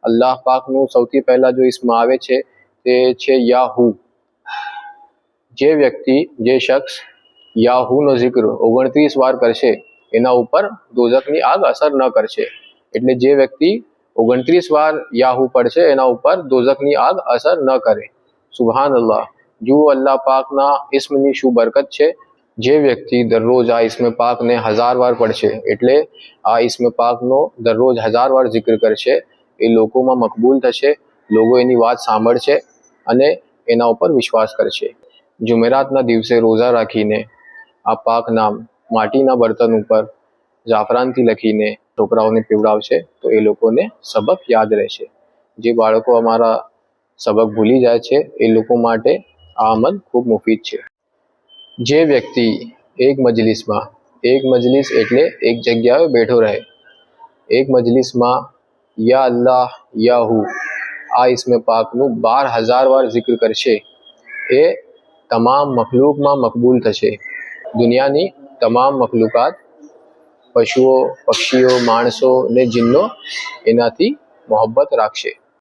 અલ્લાહ પાકનું સૌથી પહેલા જો ઇસ્મ આવે છે તે છે યાહુ. જે વ્યક્તિ, જે શખ્સ યાહુનો જિક્ર 29 વાર કરશે એના ઉપર દોઝખની આગ અસર ન કરશે. એટલે જે વ્યક્તિ 29 વાર યાહુ પડશે એના ઉપર દોઝખની આગ અસર ન કરે. સુબહાનલ્લાહ. જુઓ અલ્લાહ પાકના ઇસ્મની શું બરકત છે. જે વ્યક્તિ દરરોજ આ ઇસ્મ પાકને 1000 વાર પડશે, એટલે આ ઇસ્મ પાકનો દરરોજ 1000 વાર જિક્ર કરશે, એ લોકોમાં મકબૂલ થશે, લોકો એની વાત સાંભળશે અને એના ઉપર વિશ્વાસ કરશે. જુમેરાતના દિવસે રોઝા રાખીને આ પાક નામ માટીના બર્તન ઉપર જાફરાનથી લખીને છોકરાઓને પીવડાવશે તો એ લોકોને સબક યાદ રહેશે. જે બાળકો અમારા સબક ભૂલી જાય છે એ લોકો માટે આ અમલ ખૂબ મુફીદ છે. જે વ્યક્તિ એક મજલિસ એટલે એક જગ્યાએ બેઠો રહે, એક મજલિસમાં યા અલ્લાહ યાહુ આ ઇસ્મે પાકનું 12000 વાર જિક્ર કરશે, એ તમામ મખલૂકમાં મકબૂલ થશે. દુનિયાની તમામ મખલૂકાત, પશુઓ, પક્ષીઓ, માણસો ને જિન્નો એનાથી મોહબ્બત રાખશે.